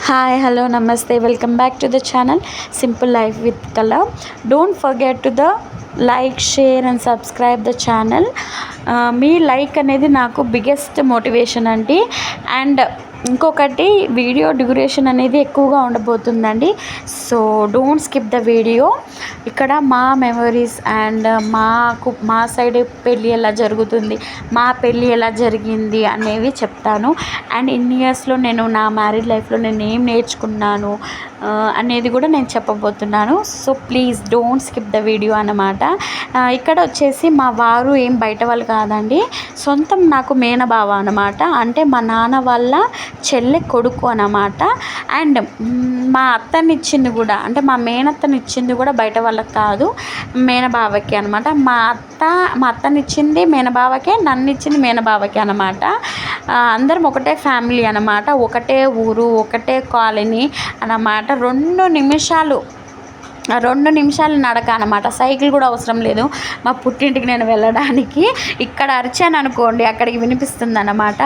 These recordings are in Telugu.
Hi, hello, namaste. Welcome back to the channel Simple Life with Kala. Don't forget to the like, share and subscribe the channel. మీ లైక్ అనేది నాకు బిగ్గెస్ట్ మోటివేషన్ అండి. అండ్ ఇంకొకటి వీడియో డ్యూరేషన్ అనేది ఎక్కువగా ఉండబోతుందండి. So don't skip the video. ఇక్కడ మా మెమరీస్ అండ్ మా సైడ్ పెళ్ళి ఎలా జరుగుతుంది, మా పెళ్ళి ఎలా జరిగింది అనేవి చెప్తాను. అండ్ ఇన్ని ఇయర్స్లో నేను నా మ్యారీడ్ లైఫ్లో నేను ఏం నేర్చుకున్నాను అనేది కూడా నేను చెప్పబోతున్నాను. So please don't skip the video అన్నమాట. ఇక్కడ వచ్చేసి మా వారు ఏం బయట వాళ్ళు కాదండి, సొంతం నాకు మేనబావ అన్నమాట. అంటే మా నాన్న వాళ్ళ చెల్లె కొడుకు అన్నమాట. అండ్ మా అత్తనిచ్చింది కూడా, అంటే మా మేనత్తనిచ్చింది కూడా బయట వాళ్ళకి కాదు, మేనబావకి అనమాట. మా అత్తనిచ్చింది మేనబావకే, నన్ను ఇచ్చింది మేనబావకి అనమాట. అందరం ఒకటే ఫ్యామిలీ అనమాట, ఒకటే ఊరు, ఒకటే కాలనీ అన్నమాట. 2 నిమిషాలు నడక అనమాట. సైకిల్ కూడా అవసరం లేదు మా పుట్టింటికి నేను వెళ్ళడానికి. ఇక్కడ అరిచాను అనుకోండి, అక్కడికి వినిపిస్తుంది అన్నమాట.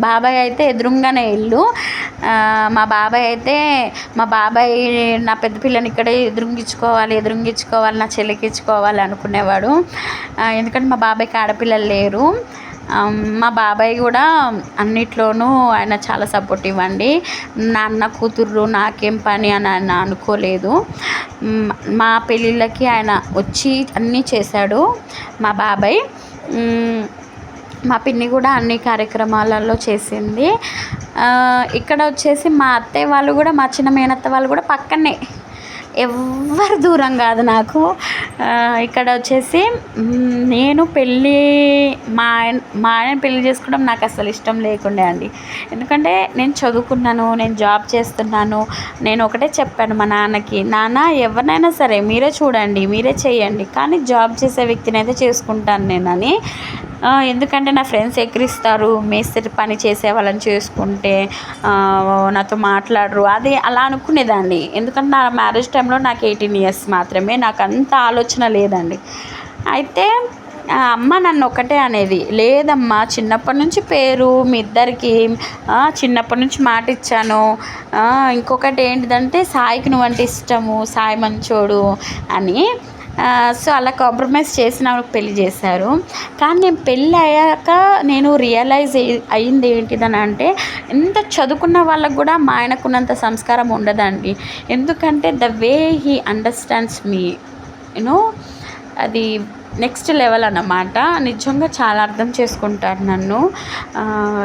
బాబాయ్ అయితే ఎదురుగానే ఇల్లు. మా బాబాయ్ నా పెద్ద పిల్లని ఇక్కడే ఎదురుంగించుకోవాలి, నా చెల్లికి ఇచ్చుకోవాలి అనుకునేవాడు. ఎందుకంటే మా బాబాయ్కి ఆడపిల్లలు లేరు. మా బాబాయ్ కూడా అన్నిట్లోనూ ఆయన చాలా సపోర్టివ్ అండి. నాన్న కూతుర్రు నాకేం పని అని ఆయన అనుకోలేదు. మా పెళ్ళిళ్ళకి ఆయన వచ్చి అన్నీ చేశాడు మా బాబాయ్. మా పిన్ని కూడా అన్ని కార్యక్రమాలలో చేసింది. ఇక్కడ వచ్చేసి మా అత్తయ్య వాళ్ళు కూడా, మా చిన్న మేనత్త వాళ్ళు కూడా పక్కనే, ఎవ్వరు దూరం కాదు నాకు. ఇక్కడ వచ్చేసి నేను మా ఆయన పెళ్ళి చేసుకోవడం నాకు అసలు ఇష్టం లేకుండే అండి. ఎందుకంటే నేను చదువుకున్నాను, నేను జాబ్ చేస్తున్నాను. నేను ఒకటే చెప్పాను మా నాన్నకి, నాన్న ఎవరినైనా సరే మీరే చూడండి, మీరే చేయండి, కానీ జాబ్ చేసే వ్యక్తిని అయితే చేసుకుంటాను నేనని. ఎందుకంటే నా ఫ్రెండ్స్ ఎక్కిరిస్తారు, మేస్త్రి పని చేసే వాళ్ళని చేసుకుంటే నాతో మాట్లాడరు, అది అలా అనుకునేదాన్ని. ఎందుకంటే నా మ్యారేజ్ టైంలో నాకు 18 years మాత్రమే, నాకు అంత ఆలోచన లేదండి. అయితే అమ్మ నన్ను ఒకటే అనేది, లేదమ్మా చిన్నప్పటి నుంచి పేరు మీ ఇద్దరికి, చిన్నప్పటి నుంచి మాట ఇచ్చాను. ఇంకొకటి ఏంటిదంటే సాయికి నువ్వంటే ఇష్టము, సాయి మంచోడు అని. సో అలా కాంప్రమైజ్ చేసి నాకు పెళ్ళి చేశారు. కానీ నేను పెళ్ళి అయ్యాక నేను రియలైజ్ అయ్యింది ఏంటిదని అంటే, ఎంత చదువుకున్న వాళ్ళకు కూడా మా ఆయనకున్నంత సంస్కారం ఉండదండి. ఎందుకంటే the way he understands me, you know, అది నెక్స్ట్ లెవెల్ అన్నమాట. నిజంగా చాలా అర్థం చేసుకుంటారు నన్ను.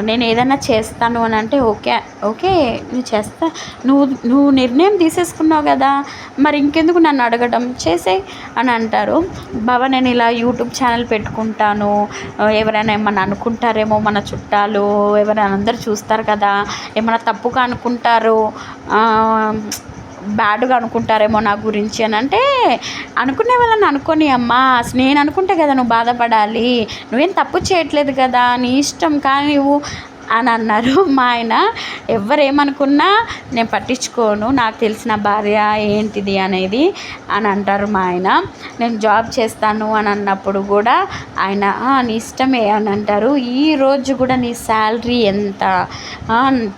నేను ఏదైనా చేస్తాను అని అంటే ఓకే నువ్వు చేస్తా, నువ్వు నిర్ణయం తీసేసుకున్నావు కదా, మరి ఇంకెందుకు నన్ను అడగడం, చేసేయ్ అని అంటారు. బాబా నేను ఇలా యూట్యూబ్ ఛానల్ పెట్టుకుంటాను, ఎవరైనా ఏమన్నా అనుకుంటారేమో, మన చుట్టాలు ఎవరైనా అందరు చూస్తారు కదా, ఏమైనా తప్పుగా అనుకుంటారు, బ్యాడ్గా అనుకుంటారేమో నా గురించి అని అంటే, అనుకునే వాళ్ళని అనుకోని అమ్మా, నేను అనుకుంటే కదా నువ్వు బాధపడాలి, నువ్వేం తప్పు చేయట్లేదు కదా, నీ ఇష్టం కానీ నువ్వు అని అన్నారు మా ఆయన. ఎవరేమనుకున్నా నేను పట్టించుకోను, నాకు తెలిసిన భార్య ఏంటిది అనేది అని అంటారు మా ఆయన. నేను జాబ్ చేస్తాను అని అన్నప్పుడు కూడా ఆయన నీ ఇష్టమే అని అంటారు. ఈరోజు కూడా నీ శాలరీ ఎంత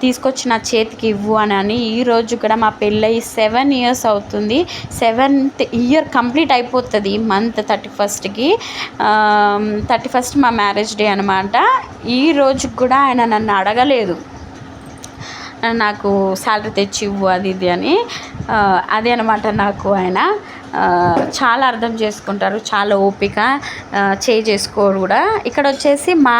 తీసుకొచ్చి నా చేతికి ఇవ్వు అని. ఈరోజు కూడా మా పెళ్ళయి 7 years అవుతుంది, 7th year కంప్లీట్ అయిపోతుంది ఈ మంత్ 31st. 31st మా మ్యారేజ్ డే అనమాట. ఈ రోజు కూడా ఆయన నన్ను అడగలేదు నాకు శాలరీ తెచ్చి ఇవ్వు అది ఇది అని. అదే అనమాట నాకు ఆయన. చాలా అర్థం చేసుకుంటారు, చాలా ఓపిక, చేసుకోరు కూడా. ఇక్కడ వచ్చేసి మా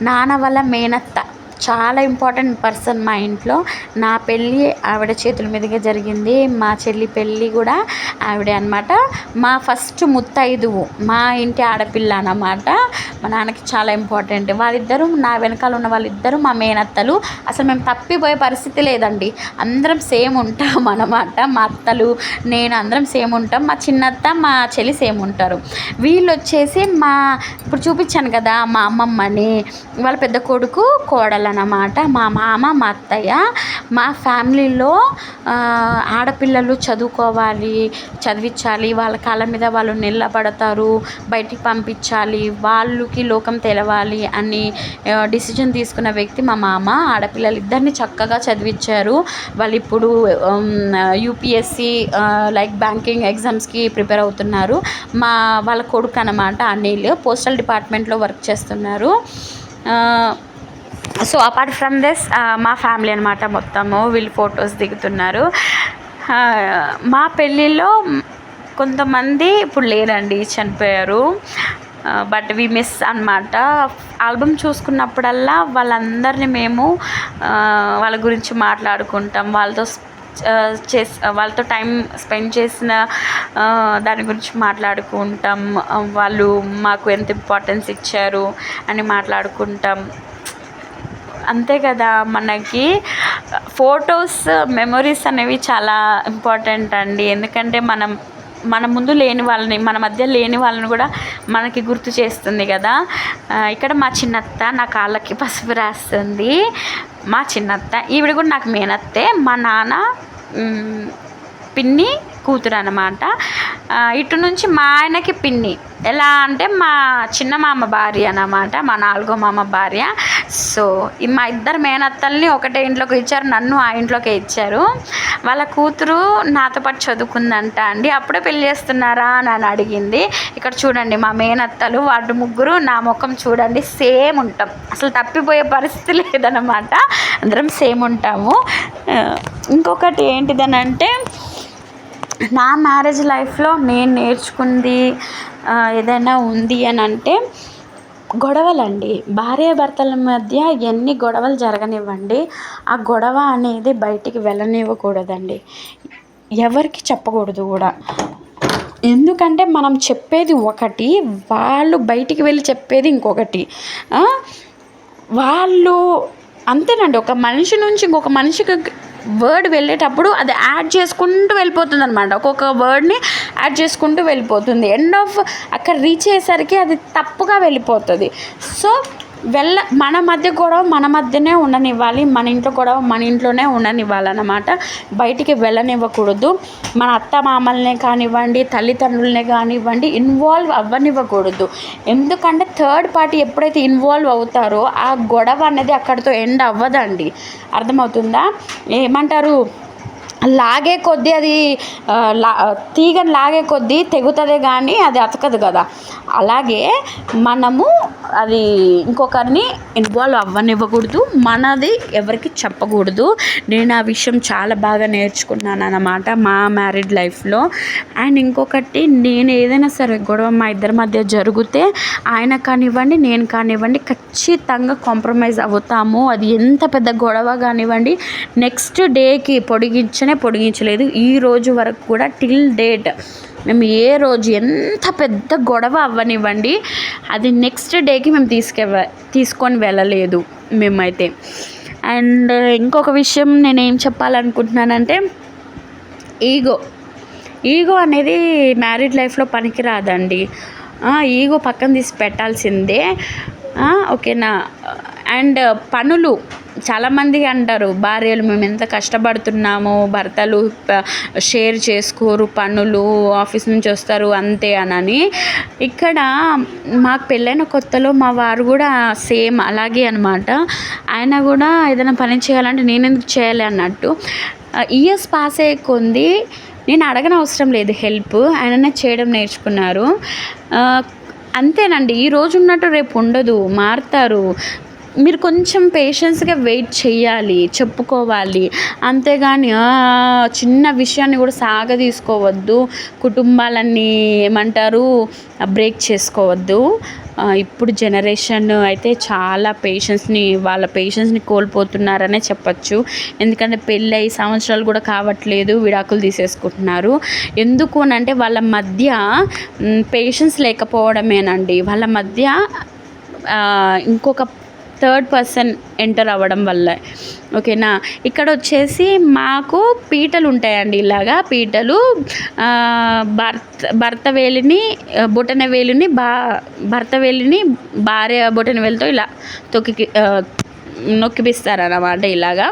నాన్న వాళ్ళ మేనత్త చాలా ఇంపార్టెంట్ పర్సన్ మా ఇంట్లో. నా పెళ్ళి ఆవిడ చేతుల మీదుగా జరిగింది, మా చెల్లి పెళ్ళి కూడా ఆవిడే అనమాట. మా ఫస్ట్ ముత్తైదువు మా ఇంటి ఆడపిల్ల అన్నమాట. మా నాన్నకి చాలా ఇంపార్టెంట్. వాళ్ళిద్దరూ, నా వెనకాల ఉన్న వాళ్ళిద్దరూ మా మేనత్తలు. అసలు మేము తప్పిపోయే పరిస్థితి లేదండి, అందరం సేమ్ ఉంటాం అన్నమాట. మా అత్తలు నేను అందరం సేమ్ ఉంటాం. మా చిన్నత్త మా చెల్లి సేమ్ ఉంటారు. వీళ్ళు వచ్చేసి ఇప్పుడు చూపించాను కదా మా అమ్మమ్మని, వాళ్ళ పెద్ద కొడుకు కోడలు అన్నమాట. మా మామ, మా అత్తయ్య. మా ఫ్యామిలీలో ఆడపిల్లలు చదువుకోవాలి, చదివించాలి, వాళ్ళ కాళ్ళ మీద వాళ్ళు నిలబడతారు, బయటికి పంపించాలి, వాళ్ళకి లోకం తెలవాలి అని డిసిజన్ తీసుకున్న వ్యక్తి మా మామ. ఆడపిల్లలు ఇద్దరిని చక్కగా చదివించారు. వాళ్ళు ఇప్పుడు యూపీఎస్సి లైక్ బ్యాంకింగ్ ఎగ్జామ్స్కి ప్రిపేర్ అవుతున్నారు. వాళ్ళ కొడుకు అన్నమాట అనిల్, పోస్టల్ డిపార్ట్మెంట్లో వర్క్ చేస్తున్నారు. సో అపార్ట్ ఫ్రమ్ దిస్ మా ఫ్యామిలీ అనమాట మొత్తము. వీళ్ళు ఫొటోస్ దిగుతున్నారు. మా పెళ్ళిలో కొంతమంది ఇప్పుడు లేరండి, చనిపోయారు. బట్ వి మిస్ అనమాట. ఆల్బమ్ చూసుకున్నప్పుడల్లా వాళ్ళందరినీ మేము వాళ్ళ గురించి మాట్లాడుకుంటాం, వాళ్ళతో టైం స్పెండ్ చేసిన దాని గురించి మాట్లాడుకుంటాం, వాళ్ళు మాకు ఎంత ఇంపార్టెన్స్ ఇచ్చారు అని మాట్లాడుకుంటాం. అంతే కదా, మనకి ఫొటోస్ మెమొరీస్ అనేవి చాలా ఇంపార్టెంట్ అండి. ఎందుకంటే మన ముందు లేని వాళ్ళని, మన మధ్య లేని వాళ్ళని కూడా మనకి గుర్తు చేస్తుంది కదా. ఇక్కడ మా చిన్నత్త నా కాళ్ళకి పసుపు రాస్తుంది. మా చిన్నత్త ఈవిడ కూడా నాకు మేనత్తే. మా నాన్న పిన్ని కూతురు అన్నమాట. ఇటు నుంచి మా ఆయనకి పిన్ని. ఎలా అంటే మా చిన్న మామ భార్య అన్నమాట, మా 4వ మామ భార్య. సో మా ఇద్దరు మేనత్తల్ని ఒకటే ఇంట్లోకి ఇచ్చారు, నన్ను ఆ ఇంట్లోకి ఇచ్చారు. వాళ్ళ కూతురు నాతో పాటు చదువుకుందంట అండి. అప్పుడే పెళ్ళి చేస్తున్నారా అని అడిగింది. ఇక్కడ చూడండి మా మేనత్తలు, వాటి ముగ్గురు నా ముఖం చూడండి, సేమ్ ఉంటాం. అసలు తప్పిపోయే పరిస్థితి లేదన్నమాట, అందరం సేమ్ ఉంటాము. ఇంకొకటి ఏంటిదనంటే, నా మ్యారేజ్ లైఫ్లో నేను నేర్చుకుంది ఏదైనా ఉంది అని అంటే గొడవలండి. భార్యాభర్తల మధ్య ఎన్ని గొడవలు జరగనివ్వండి, ఆ గొడవ అనేది బయటికి వెళ్ళనివ్వకూడదండి, ఎవరికి చెప్పకూడదు కూడా. ఎందుకంటే మనం చెప్పేది ఒకటి, వాళ్ళు బయటికి వెళ్ళి చెప్పేది ఇంకొకటి. వాళ్ళు అంతేనండి, ఒక మనిషి నుంచి ఇంకొక మనిషికి వర్డ్ వెళ్ళేటప్పుడు అది యాడ్ చేసుకుంటూ వెళ్ళిపోతుంది అనమాట. ఒక్కొక్క వర్డ్ని యాడ్ చేసుకుంటూ వెళ్ళిపోతుంది. ఎండ్ ఆఫ్ అక్కడ రీచ్ అయ్యేసరికి అది తప్పుగా వెళ్ళిపోతుంది. సో మన మధ్య గొడవ మన మధ్యనే ఉండనివ్వాలి, మన ఇంట్లో గొడవ మన ఇంట్లోనే ఉండనివ్వాలన్నమాట, బయటికి వెళ్ళనివ్వకూడదు. మన అత్త మామల్నే కానివ్వండి, తల్లిదండ్రులనే కానివ్వండి, ఇన్వాల్వ్ అవ్వనివ్వకూడదు. ఎందుకంటే థర్డ్ పార్టీ ఎప్పుడైతే ఇన్వాల్వ్ అవుతారో ఆ గొడవ అనేది అక్కడితో ఎండ్ అవ్వదండి. అర్థమవుతుందా? ఏమంటారు, లాగే కొద్దీ అది తీగని లాగే కొద్దీ తెగుతుంది కానీ అది అతకదు కదా. అలాగే మనము అది ఇంకొకరిని ఇన్వాల్వ్ అవ్వనివ్వకూడదు, మనది ఎవరికి చెప్పకూడదు. నేను ఆ విషయం చాలా బాగా నేర్చుకున్నాను అన్నమాట మా మ్యారీడ్ లైఫ్లో. అండ్ ఇంకొకటి, నేను ఏదైనా సరే గొడవ మా ఇద్దరి మధ్య జరిగితే ఆయన కానివ్వండి నేను కానివ్వండి ఖచ్చితంగా కాంప్రమైజ్ అవుతాము. అది ఎంత పెద్ద గొడవ కానివ్వండి, నెక్స్ట్ డేకి పొడిగించలేదు. ఈ రోజు వరకు కూడా టిల్ డేట్ మేము ఏ రోజు ఎంత పెద్ద గొడవ అవ్వనివ్వండి, అది నెక్స్ట్ డేకి మేము తీసుకొని వెళ్ళలేదు మేమైతే. అండ్ ఇంకొక విషయం నేనేం చెప్పాలనుకుంటున్నానంటే, ఈగో అనేది మ్యారీడ్ లైఫ్లో పనికిరాదండి. ఈగో పక్కన తీసి పెట్టాల్సిందే, ఓకేనా. అండ్ పనులు చాలామంది అంటారు, భార్యలు మేము ఎంత కష్టపడుతున్నామో భర్తలు షేర్ చేసుకోరు పనులు, ఆఫీస్ నుంచి వస్తారు అంతే అని. ఇక్కడ మాకు పెళ్ళైన కొత్తలో మా వారు కూడా సేమ్ అలాగే అనమాట. ఆయన కూడా ఏదైనా పని చేయాలంటే నేను ఎందుకు చేయాలి అన్నట్టు. ఇయర్స్ పాస్ అయ్యే కొంది నేను అడగనవసరం లేదు హెల్ప్, ఆయననే చేయడం నేర్చుకున్నారు. అంతేనండి, ఈరోజు ఉన్నట్టు రేపు ఉండదు, మారుతారు. మీరు కొంచెం పేషెన్స్గా వెయిట్ చేయాలి, చెప్పుకోవాలి. అంతేగాని చిన్న విషయాన్ని కూడా సాగదీసుకోవద్దు, కుటుంబాలన్నీ ఏమంటారు బ్రేక్ చేసుకోవద్దు. ఇప్పుడు జనరేషన్ అయితే చాలా వాళ్ళ పేషెన్స్ని కోల్పోతున్నారనే చెప్పచ్చు. ఎందుకంటే పెళ్ళి 5 సంవత్సరాలు కూడా కావట్లేదు, విడాకులు తీసేసుకుంటున్నారు. ఎందుకు అని అంటే వాళ్ళ మధ్య పేషెన్స్ లేకపోవడమేనండి. వాళ్ళ మధ్య ఇంకొక థర్డ్ పర్సన్ ఎంటర్ అవ్వడం వల్ల, ఓకేనా. ఇక్కడ వచ్చేసి మాకు పీటలు ఉంటాయండి, ఇలాగా పీటలు. భర్త వేలిని బొటన వేలిని భార్య బొటన వేలితో ఇలా నొక్కిపిస్తారన్నమాట ఇలాగా.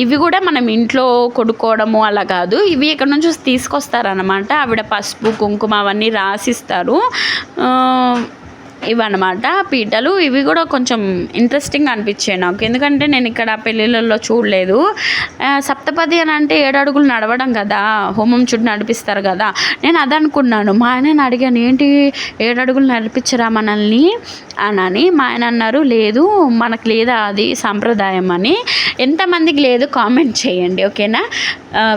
ఇవి కూడా మనం ఇంట్లో కొడుకోవడము అలా కాదు, ఇవి ఇక్కడ నుంచి తీసుకొస్తారనమాట. ఆవిడ పసుపు కుంకుమ అవన్నీ రాసిస్తారు. ఇవన్నమాట పీటలు. ఇవి కూడా కొంచెం ఇంట్రెస్టింగ్ అనిపించాయి నాకు, ఎందుకంటే నేను ఇక్కడ పెళ్ళిళ్ళల్లో చూడలేదు. సప్తపది అని అంటే 7 అడుగులు నడవడం కదా, హోమం చుట్టూ నడిపిస్తారు కదా. నేను అదనుకున్నాను. మా ఆయనని అడిగాను, ఏంటి 7 అడుగులు నడిపించరా మనల్ని అని. మా ఆయన అన్నారు, లేదు మనకు లేదా అది సాంప్రదాయం అని. ఎంతమందికి లేదు కామెంట్ చేయండి, ఓకేనా?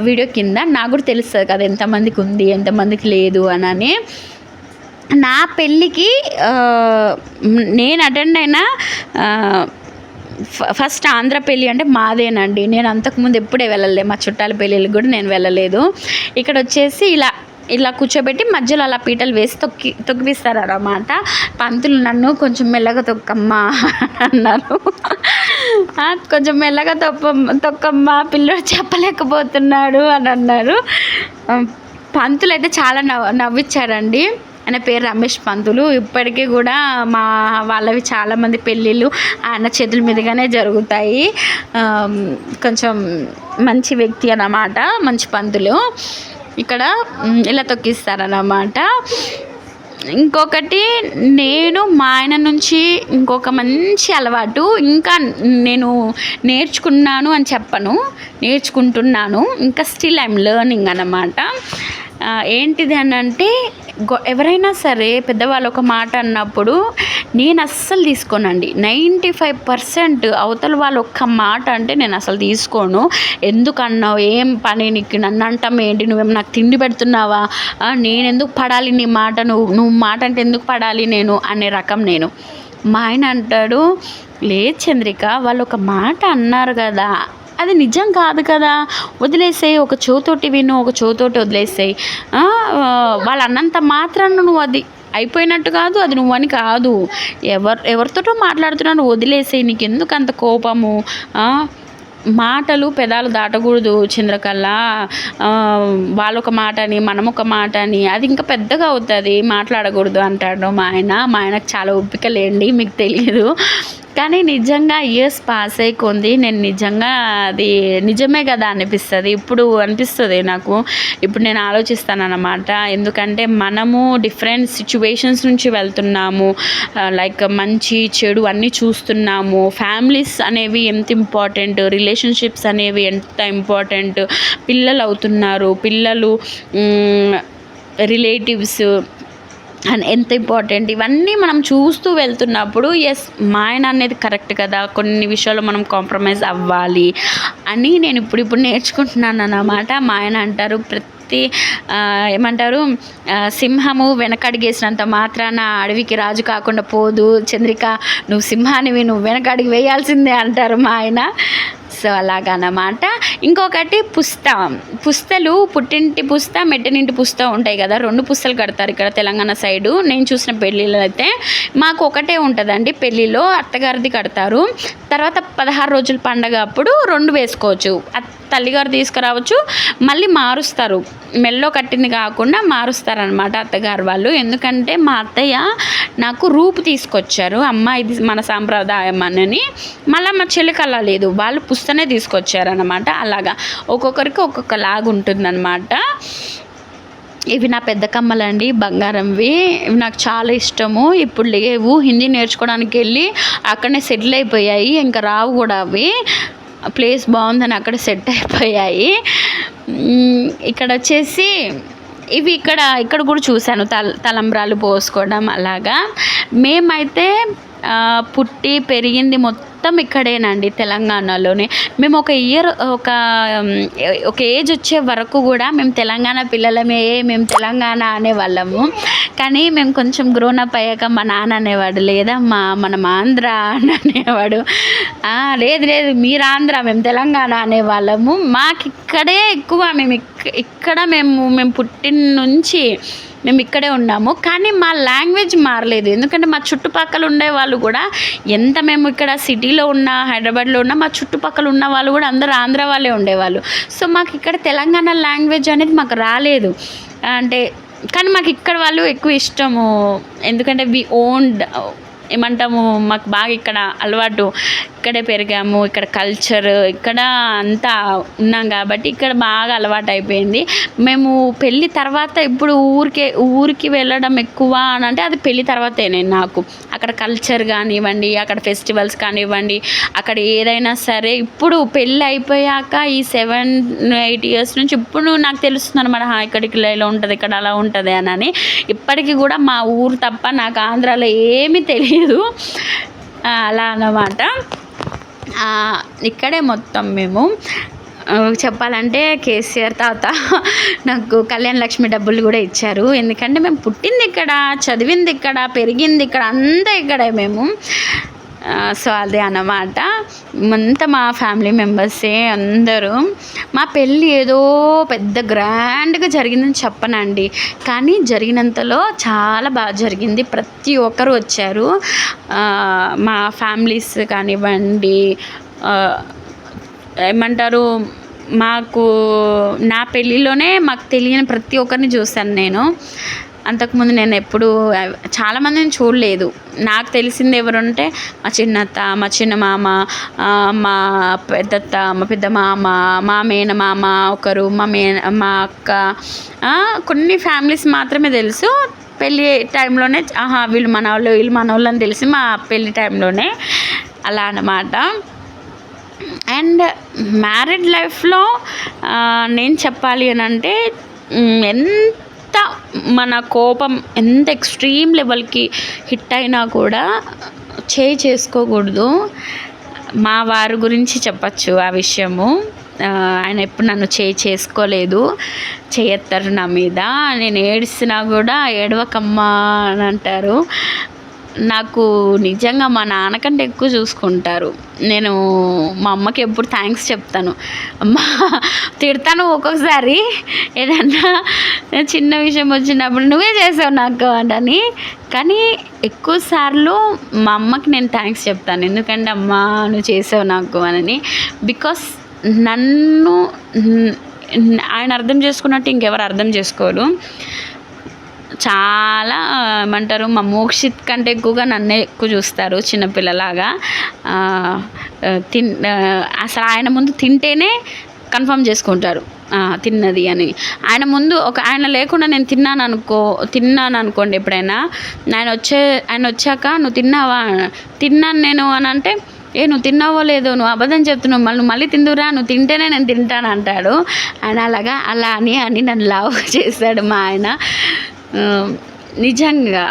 వీడియో కింద నాకు కూడా తెలుస్తుంది కదా ఎంతమందికి ఉంది ఎంతమందికి లేదు అని. నా పెళ్ళికి నేను అటెండ్ అయిన ఫస్ట్ ఆంధ్ర పెళ్ళి అంటే మాదేనండి. నేను అంతకుముందు ఎప్పుడే వెళ్ళలేదు, మా చుట్టాల పెళ్ళిళ్ళకి కూడా నేను వెళ్ళలేదు. ఇక్కడ వచ్చేసి ఇలా కూర్చోబెట్టి మధ్యలో అలా పీటలు వేసి తొక్కిపిస్తారన్నమాట. పంతులు నన్ను కొంచెం మెల్లగా తొక్కమ్మా అన్నారు. కొంచెం మెల్లగా తొక్కమ్మా, పిల్లడు చెప్పలేకపోతున్నాడు అని అన్నారు. పంతులు అయితే చాలా నవ్విచ్చారండి. ఆయన పేరు రమేష్ పంతులు. ఇప్పటికీ కూడా మా వాళ్ళవి చాలామంది పెళ్ళిళ్ళు ఆయన చేతుల మీదుగానే జరుగుతాయి. కొంచెం మంచి వ్యక్తి అన్నమాట, మంచి పంతులు. ఇక్కడ ఇలా తొక్కిస్తారన్నమాట. ఇంకొకటి, నేను మా ఆయన నుంచి ఇంకొక మంచి అలవాటు, ఇంకా నేను నేర్చుకున్నాను అని చెప్పను, నేర్చుకుంటున్నాను, ఇంకా స్టిల్ ఐఎమ్ లెర్నింగ్ అన్నమాట. ఏంటిది అని అంటే, ఎవరైనా సరే పెద్దవాళ్ళు ఒక మాట అన్నప్పుడు నేను అస్సలు తీసుకోనండి. 95% అవతల వాళ్ళు ఒక్క మాట అంటే నేను అసలు తీసుకోను. ఎందుకన్నావు, ఏం పని నీకు, నన్ను అంటాం ఏంటి, నువ్వేమో నాకు తిండి పెడుతున్నావా, నేను ఎందుకు పడాలి నీ మాట, నువ్వు మాట అంటే ఎందుకు పడాలి నేను అనే రకం నేను. మా ఆయన అంటాడు, లేదు చంద్రిక, వాళ్ళు ఒక మాట అన్నారు కదా, అది నిజం కాదు కదా, వదిలేసేయి, ఒక చెవుతోటి విను, ఒక చెవుతోటి వదిలేసేయి. వాళ్ళు అన్నంత మాత్రాన నువ్వు అది అయిపోయినట్టు కాదు, అది నువ్వని కాదు, ఎవరితోటో మాట్లాడుతున్నాను, వదిలేసేయి, నీకు ఎందుకు అంత కోపము, మాటలు పెదాలు దాటకూడదు చంద్రకళ, వాళ్ళొక మాట అని మనం ఒక మాట అని అది ఇంకా పెద్దగా అవుతుంది, మాట్లాడకూడదు అంటాడు మా ఆయన. మా ఆయనకు చాలా ఓపిక లేండి, మీకు తెలియదు. కానీ నిజంగా ఇయర్స్ పాస్ అయిపోయింది, నేను నిజంగా అది నిజమే కదా అనిపిస్తుంది. ఇప్పుడు అనిపిస్తుంది నాకు, ఇప్పుడు నేను ఆలోచిస్తాను అన్నమాట. ఎందుకంటే మనము డిఫరెంట్ సిచ్యువేషన్స్ నుంచి వెళ్తున్నాము, లైక్ మంచి చెడు అన్నీ చూస్తున్నాము. ఫ్యామిలీస్ అనేవి ఎంత ఇంపార్టెంట్, రిలేషన్షిప్స్ అనేవి ఎంత ఇంపార్టెంట్, పిల్లలు అవుతున్నారు, పిల్లలు రిలేటివ్స్ అండ్ ఎంత ఇంపార్టెంట్, ఇవన్నీ మనం చూస్తూ వెళ్తున్నప్పుడు ఎస్ మా ఆయన అనేది కరెక్ట్ కదా, కొన్ని విషయాల్లో మనం కాంప్రమైజ్ అవ్వాలి అని నేను ఇప్పుడు నేర్చుకుంటున్నాను అన్నమాట. మా ఆయన అంటారు, ఏమంటారు, సింహము వెనకడిగేసినంత మాత్రాన అడవికి రాజు కాకుండా పోదు చంద్రిక, నువ్వు సింహానివి, నువ్వు వెనకడిగి వేయాల్సిందే అంటారు మా ఆయన. సో అలాగన్నమాట. ఇంకొకటి పుస్తలు, పుట్టింటి పుస్త, మెట్టినింటి పుస్త ఉంటాయి కదా, 2 పుస్తలు కడతారు ఇక్కడ తెలంగాణ సైడు. నేను చూసిన పెళ్ళిళ్ళు అయితే మాకు ఒకటే ఉంటుందండి, పెళ్ళిలో అత్తగారిది కడతారు, తర్వాత 16 రోజుల పండగ అప్పుడు 2 వేసుకోవచ్చు. తల్లిగారు తీసుకురావచ్చు, మళ్ళీ మారుస్తారు, మెల్లో కట్టింది కాకుండా మారుస్తారనమాట అత్తగారు వాళ్ళు. ఎందుకంటే మా అత్తయ్య నాకు రూపు తీసుకొచ్చారు, అమ్మ ఇది మన సాంప్రదాయం అని. మళ్ళీ మా చెల్లికి అలా లేదు, వాళ్ళు పుస్తనే తీసుకొచ్చారనమాట. అలాగా ఒక్కొక్కరికి ఒక్కొక్క లాగా ఉంటుందన్నమాట. ఇవి నా పెద్ద కమ్మలండి, బంగారంవి. ఇవి నాకు చాలా ఇష్టము. ఇప్పుడు లేవు, హిందీ నేర్చుకోవడానికి వెళ్ళి అక్కడనే సెటిల్ అయిపోయాయి, ఇంకా రావు కూడా అవి. ప్లేస్ బాగుందని అక్కడ సెట్ అయిపోయాయి. ఇక్కడ వచ్చేసి ఇవి ఇక్కడ కూడా చూశాను, తలంబ్రాలు పోసుకోవడం అలాగా. మేమైతే పుట్టి పెరిగింది మొత్తం ఇక్కడేనండి, తెలంగాణలోనే. మేము ఒక ఏజ్ వచ్చే వరకు కూడా మేము తెలంగాణ పిల్లలమే, మేము తెలంగాణ అనేవాళ్ళము. కానీ మేము కొంచెం గ్రోనప్ అయ్యాక మా నాన్న అనేవాడు, లేదమ్మా మనం ఆంధ్ర అని అనేవాడు. లేదు మీరు ఆంధ్ర, మేము తెలంగాణ అనేవాళ్ళము. మాకు ఇక్కడే ఎక్కువ, మేము పుట్టిన నుంచి మేము ఇక్కడే ఉన్నాము. కానీ మా లాంగ్వేజ్ మారలేదు, ఎందుకంటే మా చుట్టుపక్కల ఉండే వాళ్ళు కూడా, ఎంత మేము ఇక్కడ సిటీలో ఉన్నా హైదరాబాద్లో ఉన్నా, మా చుట్టుపక్కల ఉన్న వాళ్ళు కూడా అందరూ ఆంధ్ర వాళ్ళే ఉండేవాళ్ళు. సో మాకు ఇక్కడ తెలంగాణ లాంగ్వేజ్ అనేది మాకు రాలేదు. కానీ మాకు ఇక్కడ వాళ్ళు ఎక్కువ ఇష్టము, ఎందుకంటే వి ఓన్డ్ ఏమంటాము, మాకు బాగా ఇక్కడ అలవాటు, ఇక్కడే పెరిగాము, ఇక్కడ కల్చర్ ఇక్కడ అంతా ఉన్నాం కాబట్టి ఇక్కడ బాగా అలవాటు అయిపోయింది. మేము పెళ్ళి తర్వాత ఇప్పుడు ఊరికి వెళ్ళడం ఎక్కువ అని అంటే అది పెళ్ళి తర్వాతే. నాకు అక్కడ కల్చర్ కానివ్వండి, అక్కడ ఫెస్టివల్స్ కానివ్వండి, అక్కడ ఏదైనా సరే ఇప్పుడు పెళ్ళి అయిపోయాక ఈ 7-8 ఇయర్స్ నుంచి ఇప్పుడు నాకు తెలుస్తుంది అనమాట, ఇక్కడికి ఇలా ఉంటుంది, ఇక్కడ అలా ఉంటుంది అని. ఇప్పటికీ కూడా మా ఊరు తప్ప నాకు ఆంధ్రాలో ఏమీ తెలియదు, అలా అన్నమాట. ఇక్కడే మొత్తం మేము చెప్పాలంటే కేసీఆర్ తాత నాకు కళ్యాణ లక్ష్మి డబ్బులు కూడా ఇచ్చారు. ఎందుకంటే మేము పుట్టింది ఇక్కడ, చదివింది ఇక్కడ, పెరిగింది ఇక్కడ, అంతా ఇక్కడే మేము. సో అదే అన్నమాట. అంతా మా ఫ్యామిలీ మెంబర్సే అందరూ. మా పెళ్ళి ఏదో పెద్ద గ్రాండ్గా జరిగిందని చెప్పనండి, కానీ జరిగినంతలో చాలా బాగా జరిగింది. ప్రతి ఒక్కరు వచ్చారు, మా ఫ్యామిలీస్ కానివ్వండి, ఏమంటారు, మాకు నా పెళ్ళిలోనే మాకు తెలియని ప్రతి ఒక్కరిని చూశాను నేను. అంతకుముందు నేను ఎప్పుడు చాలామందిని చూడలేదు. నాకు తెలిసింది ఎవరంటే మా చిన్నత్త, మా చిన్నమామ, మా పెద్దత్త, మా పెద్ద మామ, మా మేనమామ ఒకరు, మా అక్క, కొన్ని ఫ్యామిలీస్ మాత్రమే తెలుసు. పెళ్ళి టైంలోనే వీళ్ళు మన వాళ్ళు అని తెలిసి మా పెళ్ళి టైంలోనే, అలా అన్నమాట. అండ్ మ్యారీడ్ లైఫ్లో నేను చెప్పాలి అని అంటే ఎంత మన కోపం ఎంత ఎక్స్ట్రీమ్ లెవెల్కి హిట్ అయినా కూడా చేసుకోకూడదు. మా వారి గురించి చెప్పచ్చు ఆ విషయము. ఆయన ఎప్పుడు నన్ను చేసుకోలేదు, చేయెత్తారు నా మీద. నేను ఏడిస్తున్నా కూడా ఏడవకమ్మా అని అంటారు. నాకు నిజంగా మా నాన్నకంటే ఎక్కువ చూసుకుంటారు. నేను మా అమ్మకి ఎప్పుడు థ్యాంక్స్ చెప్తాను. అమ్మ తిడతాను ఒక్కొక్కసారి, ఏదన్నా చిన్న విషయం వచ్చినప్పుడు నువ్వే చేసావు నాకు అని. కానీ ఎక్కువ సార్లు మా అమ్మకి నేను థ్యాంక్స్ చెప్తాను, ఎందుకంటే అమ్మ నువ్వు చేసావు నాకు అని. బికాస్ నన్ను ఆయన అర్థం చేసుకున్నట్టు ఇంకెవరు అర్థం చేసుకోరు. చాలా ఏమంటారు, మా మోక్షిత్ కంటే ఎక్కువగా నన్నే ఎక్కువ చూస్తారు చిన్నపిల్లలాగా. అసలు ఆయన ముందు తింటేనే కన్ఫర్మ్ చేసుకుంటారు తిన్నది అని. ఆయన లేకుండా నేను తిన్నాను అనుకోండి, ఎప్పుడైనా ఆయన వచ్చాక నువ్వు తిన్నావా, తిన్నాను నేను అని అంటే, నువ్వు తిన్నావో లేదో, నువ్వు అబద్ధం చెప్తున్నావు, నువ్వు మళ్ళీ తిందురా, నువ్వు తింటేనే నేను తింటాను అంటాడు. ఆయన అలా అని నన్ను లవ్ చేశాడు మా ఆయన. నిజంగా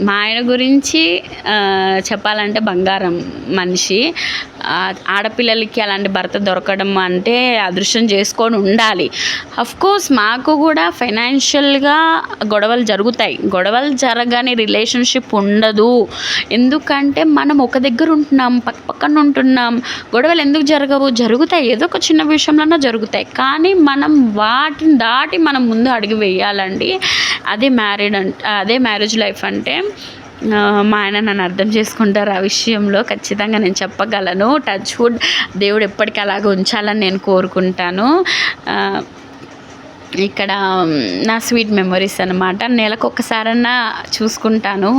మా ఆయన గురించి చెప్పాలంటే బంగారం మనిషి. ఆడపిల్లలకి అలాంటి భర్త దొరకడం అంటే అదృష్టం చేసుకొని ఉండాలి. అఫ్కోర్స్ మాకు కూడా ఫైనాన్షియల్గా గొడవలు జరుగుతాయి. గొడవలు జరగని రిలేషన్షిప్ ఉండదు. ఎందుకంటే మనం ఒక దగ్గర ఉంటున్నాం, పక్కన ఉంటున్నాం, గొడవలు ఎందుకు జరుగుతాయి, ఏదో ఒక చిన్న విషయంలోనే జరుగుతాయి. కానీ మనం వాటిని దాటి మనం ముందు అడుగు వేయాలండి. అదే మ్యారేజ్ లైఫ్ అంటే. మా ఆయన నన్ను అర్థం చేసుకుంటారు ఆ విషయంలో, ఖచ్చితంగా నేను చెప్పగలను. టచ్ వుడ్, దేవుడు ఎప్పటికీ అలాగ ఉంచాలని నేను కోరుకుంటాను. ఇక్కడ నా స్వీట్ మెమొరీస్ అనమాట. నెలకు ఒక్కసారన్నా చూసుకుంటాను,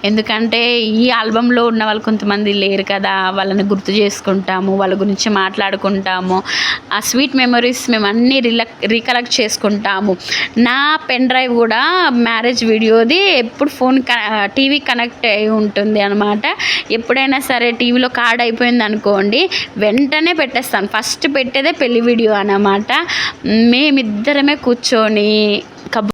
ఎందుకంటే ఈ ఆల్బంలో ఉన్న వాళ్ళు కొంతమంది లేరు కదా, వాళ్ళని గుర్తు చేసుకుంటాము, వాళ్ళ గురించి మాట్లాడుకుంటాము. ఆ స్వీట్ మెమొరీస్ మేము అన్నీ రీకలెక్ట్ చేసుకుంటాము. నా పెన్ డ్రైవ్ కూడా మ్యారేజ్ వీడియోది ఎప్పుడు టీవీ కనెక్ట్ అయి ఉంటుంది అనమాట. ఎప్పుడైనా సరే టీవీలో కార్డ్ అయిపోయింది అనుకోండి, వెంటనే పెట్టేస్తాను. ఫస్ట్ పెట్టేదే పెళ్లి వీడియో అన్నమాట. మేమిద్దరమే కూర్చొని